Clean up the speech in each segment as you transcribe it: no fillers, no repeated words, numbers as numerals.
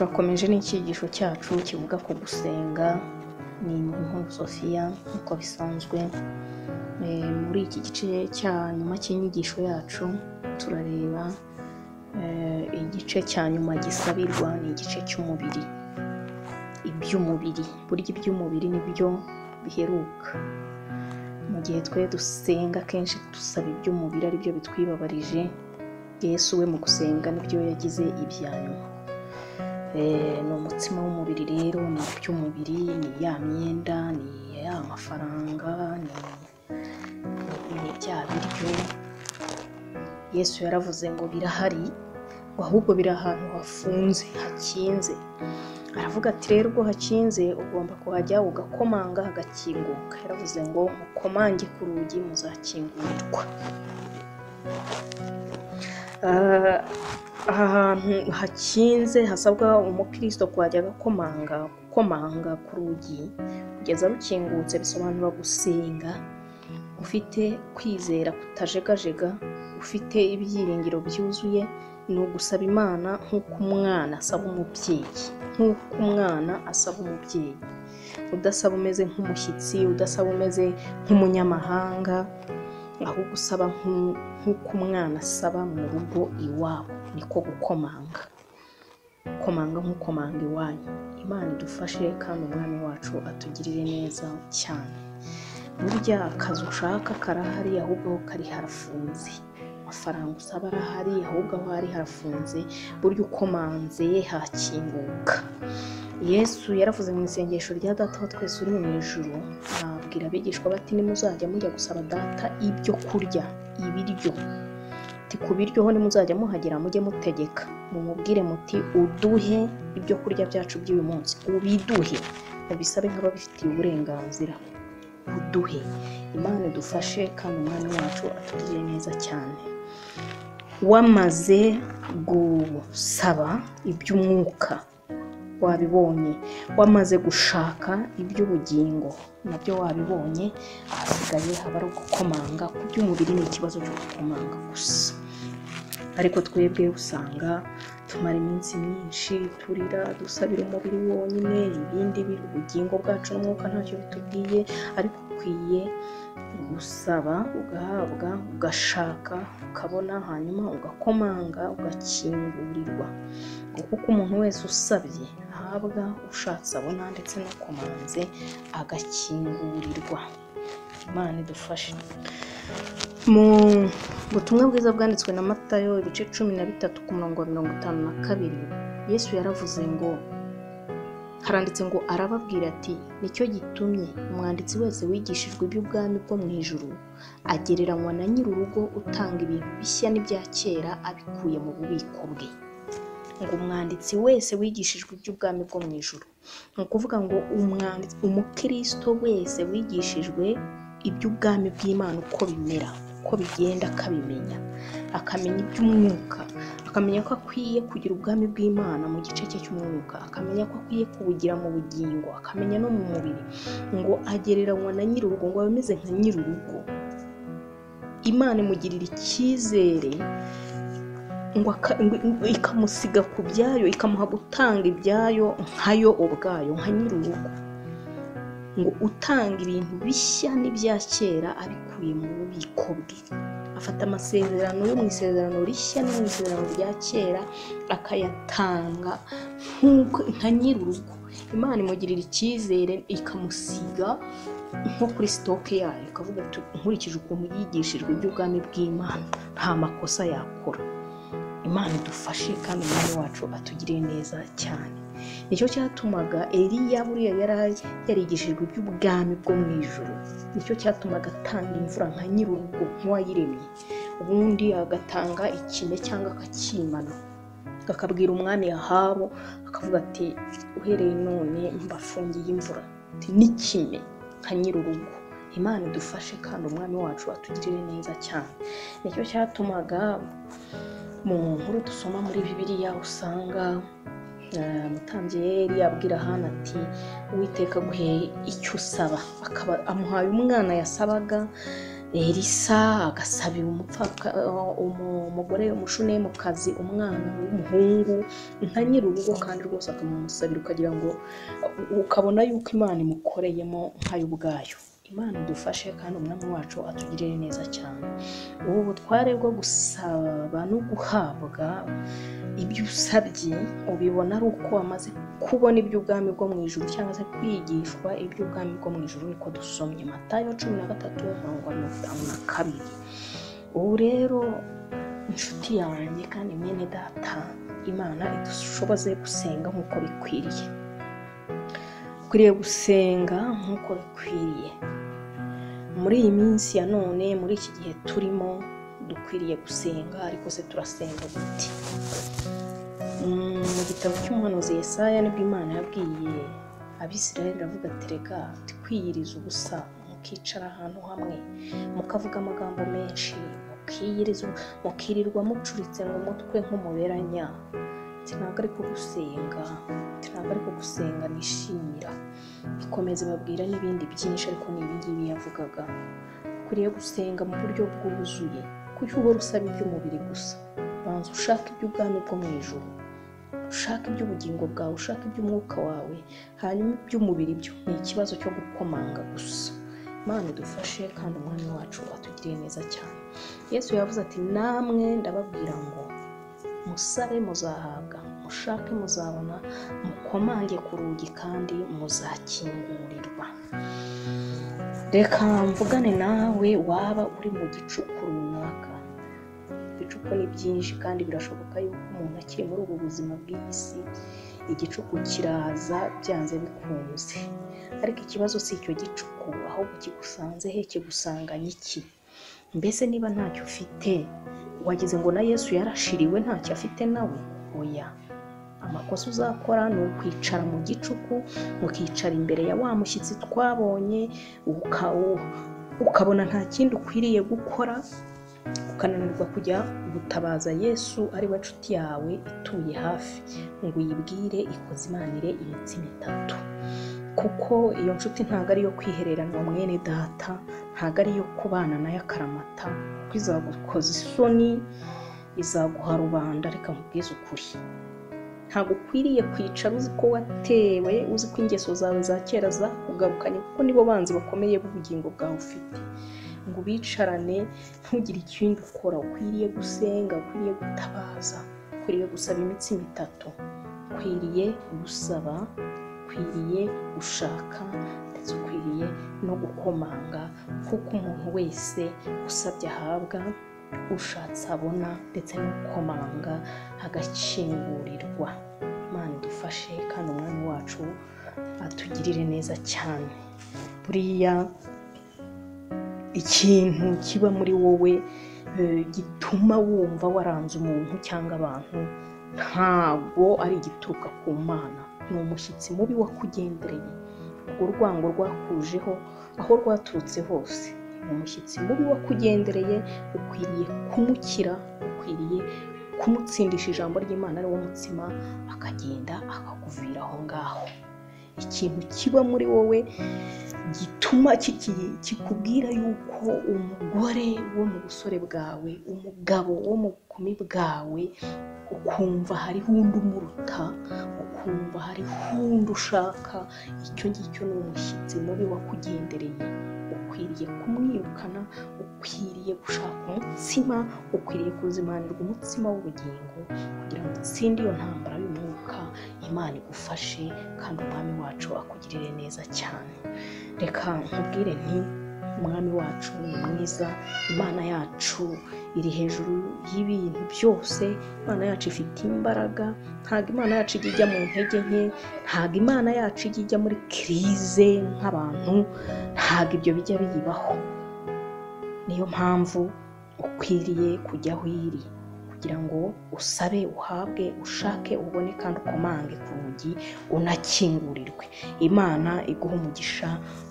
turakomeje n'icyigisho cyacu kivuga ku gusenga. Ni inkuru Sofiya nk'uko bisanzwe. Muri iki gice cya nyuma cy'inyigisho yacu turareba igice cya nyuma gisabirwa, ni igice cy'umubiri. Iby'umubiri, burya iby'umubiri nibyo biheruka. Mu gihe twe dusenga kenshi dusaba iby'umubiri ari byo bitwibabarije, Yesu we mu gusenga nibyo yagize ibya nyuma. Ni umutsima w'umubiri rero, ni iby'umubiri, ni ya myenda, ni ya mafaranga, ni bya biryo. Yesu yaravuze ngo birahari, ahubwo biri ahantu hafunze, hakinze. Aravuga ati rero ubwo hakinze ugomba kuhajya ugakomanga hagakinguka. Yaravuze ngo mukomange ku rugi muzakingurirwa. Aha hantu hakinze hasabwa umukristo kuhajya gukomanga ku rugi kugeza rukingutse. Bisobanura gusenga ufite kwizera kutajegajega, ufite ibyiringiro byuzuye. Ni ugusaba Imana nk'uko umwana asaba umubyeyi, udasaba umeze nk'umushyitsi, udasaba umeze nk'umunyamahanga, ahubwo usaba nk'uko umwana asaba mu rugo iwabo. Niko gukomanga nk'ukomanga iwanyu. Imana idufashe kandi umwami wacu atugirire neza cyane. Burya akazi ushaka karahari, ahubwo kari harafunze. Amafaranga usaba arahari, ahubwo aho hari harafunze. Burya ukomanze hakinguka. Yesu yaravuze mu isengesho rya Data wa twese uri mu ijuru, abwira abigishwa bati nimuzajya mujya gusaba Data ibyo kurya, ibiryo, ku biryo ho nimuzajya muhagera mujye mutegeka, mumubwire muti uduhe ibyo kurya byacu by'uyu munsi, ubiduhe, mubisabe nk'ababifitiye uburenganzira, uduhe. Imana idufashe kandi umwami wacu atugirire neza cyane. Wamaze gusaba iby'umwuka wabibonye, wamaze gushaka iby'ubugingo nabyo wabibonye, ahasigaye haba ari gukomanga. Ku by'umubiri ni ikibazo cyo gukomanga gusa, ariko twebwe usanga tumara iminsi myinshi turira dusabira umubiri wonyine, ibindi ubugingo bwacu n'umwuka ntacyo bitubwiye. Ariko ukwiye gusaba ugahabwa, ugashaka ukabona, hanyuma ugakomanga ugakingurirwa. Kuko umuntu wese usabye ahabwa, ushatse abona, ndetse n'ukomanze agakingurirwa. Imana idufashe. Mu butumwa bwiza bwanditswe na Matayo ibice 13 ku murongo wa 52, Yesu yaravuze ngo, haranditse ngo arababwira ati nicyo gitumye umwanditsi wese wigishijwe iby'ubwami bwo mu ijuru agereranywa na nyir'urugo utanga ibintu bishya n'ibya kera abikuye mu bubiko bwe. Ngo umwanditsi wese wigishijwe iby'ubwami bwo mu ijuru, ni ukuvuga ngo umukristo wese wigishijwe iby'ubwami bw'Imana uko bimera, uko bigenda, akabimenya, akamenya iby'umwuka, akamenya ko akwiye kugira ubwami bw'Imana mu gice cye cy'umwuka, akamenya ko akwiye kubugira mu bugingo, akamenya no mu mubiri. Ngo agereranywa na nyir'urugo, ngo abameze nka nyir'urugo. Imana imugirira icyizere, ngo ikamusiga ku byayo, ikamuha gutanga ibyayo nkayo ubwayo, nka nyir'urugo. Ngo utanga ibintu bishya n'ibya kera abikuye mu bubiko bwe. Afata amasezerano yo mu isezerano rishya no mu isezerano rya kera akayatanga nka nyir'urugo. Imana imugirira icyizere, ikamusiga nko kuri sitoke yayo, ikavuga ati nkurikije ukuntu yigishijwe iby'ubwami bw'Imana nta makosa yakora. Imana idufashe kandi umwami wacu atugiriye neza cyane. Nicyo cyatumaga Eliya buriya yarigishijwe iby'ubwami bwo mu ijuru. Nicyo cyatumaga atanga imvura nka nyir'urugo, nk'uwayiremye. Ubundi agatanga ikime cyangwa akakimana, akabwira umwami Ahabu, akavuga ati uhereye none mbafungiye imvura, ati n'ikime nka nyir'urugo. Imana idufashe kandi umwami wacu atugirire neza cyane. Nicyo cyatumaga mu nkuru dusoma muri Bibiliya usanga umutambyi Eli abwira Hana ati Uwiteka aguhe icyo usaba, akaba amuhaye umwana yasabaga. Elisa agasabira umugore umushunemukazi umwana w'umuhungu nka nyir'urugo kandi rwose akamumusabira ukagira ngo ukabona yuko Imana imukoreyemo nkayo ubwayo. Imana idufashe kandi umwami wacu atugirire neza cyane. Ubu butware bwo gusaba no guhabwa ibyo usabye ubibona ari uko wamaze kubona iby'ubwami bwo mu ijuru cyangwa se kwigishwa iby'ubwami bwo mu ijuru, niko dusomye Matayo 13:52. Ubu rero inshuti yanjye kandi mwene data, Imana idushoboze gusenga nk'uko bikwiriye. Ukwiriye gusenga nk'uko bikwiriye muri iyi minsi ya none, muri iki gihe turimo dukwiriye gusenga. Ariko se turasenga gute? Mu gitabo cy'umuhanuzi Yesaya nibwo Imana yabwiye Abisirayeli iravuga ati rega kwiyiriza ubusa mukicara ahantu hamwe mukavuga amagambo menshi mukirirwa mucuritse mu mutwe nk'umuberanya, ntabwo ariko gusenga nishimira. Ikomeza babwira n'ibindi byinshi, ariko n'ibingibi yavugaga. Ukwiriye gusenga mu buryo bwuzuye, kuko uhora usaba iby'umubiri gusa. Banza ushaka iby'ubwami bwo mu ijuru, ushaka iby'ubugingo bwawe, ushaka iby'umwuka wawe, hanyuma iby'umubiri byo ni ikibazo cyo gukomanga gusa. Imana idufashe kandi umwami wacu atugiriye neza cyane. Yesu yavuze ati namwe ndababwira ngo musabe muzahabwa, mushake muzabona, mukomange ku rugi kandi muzakingurirwa. Reka mvugane nawe waba uri mu gicuku runaka. Ibicuku ni byinshi kandi birashoboka yuko umuntu akiri muri ubu buzima bw'iyi si igicuku kiraza byanze bikunze. Ariko ikibazo si icyo gicuku, ahubwo kigusanze he, kigusanganye iki? Mbese niba ntacyo ufite wagize ngo na Yesu yarashiriwe ntacyo afite nawe? Oya, amakosa uzakora ni ukwicara mu gicuku, ukicara imbere ya wa mushyitsi twabonye, ukabona nta kindi ukwiriye gukora, ukananirwa kujya gutabaza Yesu ari we nshuti yawe ituye hafi ngo uyibwire ikozimanire imitsima 3. Kuko iyo nshuti ntabwo ari iyo kwihereranwa mwene data, ntabwo ari iyo kubana nayo akaramata, kuko izagukoza isoni, izaguha rubanda. Reka nkubwize ukuri, ntabwo ukwiriye kwicara uzi ko watewe, uzi ko ingeso zawe za kera zakugarukanye, kuko nibo banzi bakomeye b'ubugingo bwawe ufite, ngo bicarane ntugire ikindi ukora. Ukwiriye gusenga, ukwiriye gutabaza, ukwiriye gusaba imitsima 3, ukwiriye gusaba, ukwiriye gushaka, ndetse ukwiriye no gukomanga, kuko umuntu wese usabye ahabwa, ushatse abona, ndetse no gukomanga agakingurirwa. Imana idufashe kandi umwami wacu atugirire neza cyane. Buriya ikintu kiba muri wowe gituma wumva waranze umuntu cyangwa abantu, ntabwo ari igituruka ku Mana, ni umushyitsi mubi wakugendereye. Urwo rwango rwakujeho aho rwaturutse hose, ni umushyitsi mubi wakugendereye. Ukwiriye kumukira, ukwiriye kumutsindisha ijambo ry'Imana ari wo mutsima, akagenda akakuvira aho ngaho. Ikintu kiba muri wowe gituma kikubwira yuko umugore wo mu busore bwawe, umugabo wo mu bukumi bwawe, ukumva hariho undi umuruta, ukumva hariho undi ushaka, icyo ngicyo ni umushyitsi mubi wakugendereye. Ukwiriye kumwirukana, ukwiriye gushaka umutsima, ukwiriye kuzimanirwa umutsima w'ubugingo kugira ngo utsinde iyo ntambara y'umwuka. Imana igufashe kandi umwami wacu akugirire neza cyane. Reka nkubwire nti umwami wacu ni mwiza, Imana yacu iri hejuru y'ibintu byose. Imana yacu ifite imbaraga, ntabwo Imana yacu ijya mu ntege nke, ntabwo Imana yacu ijya muri krize nk'abantu, ntabwo ibyo bijya biyibaho. Niyo mpamvu ukwiriye kujya aho iri kugira ngo usabe uhabwe, ushake ubone, kandi ukomange ku rugi unakingurirwe. Imana iguha umugisha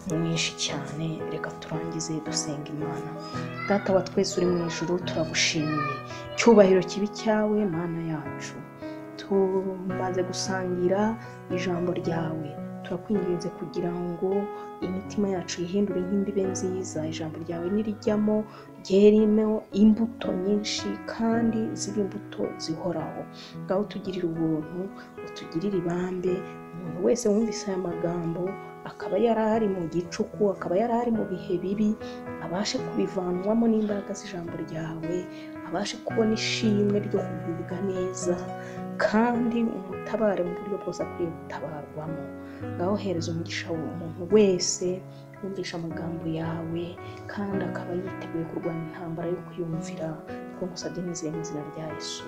mwinshi cyane. Reka turangize dusenga Imana. Data wa twese uri mu ijuru, turagushimiye. Cyubahiro kibi cyawe Mana yacu, tumaze gusangira ijambo ryawe, turakwinginze kugira ngo imitima yacu yihindure nk'imbibe nziza, ijambo ryawe nirijyamo ryeremo imbuto nyinshi kandi zibe imbuto zihoraho. ngaho tugirire ubuntu, utugirire ibambe. Umuntu wese wumvise aya magambo akaba yarahari mu gicuku, akaba yarahari mu bihe bibi, abashe kubivanwamo n'imbaraga z'ijambo ryawe, abashe kubona ishimwe ryo kugubwa neza, kandi umutabare mu buryo bwose akwiye gutabarwamo. ngaho hereza umugisha umuntu wese wumvisha amagambo yawe kandi akaba yiteguye kurwanya intambara yo kwiyumvira, kuko ngusabye nizeye mu izina rya Yesu.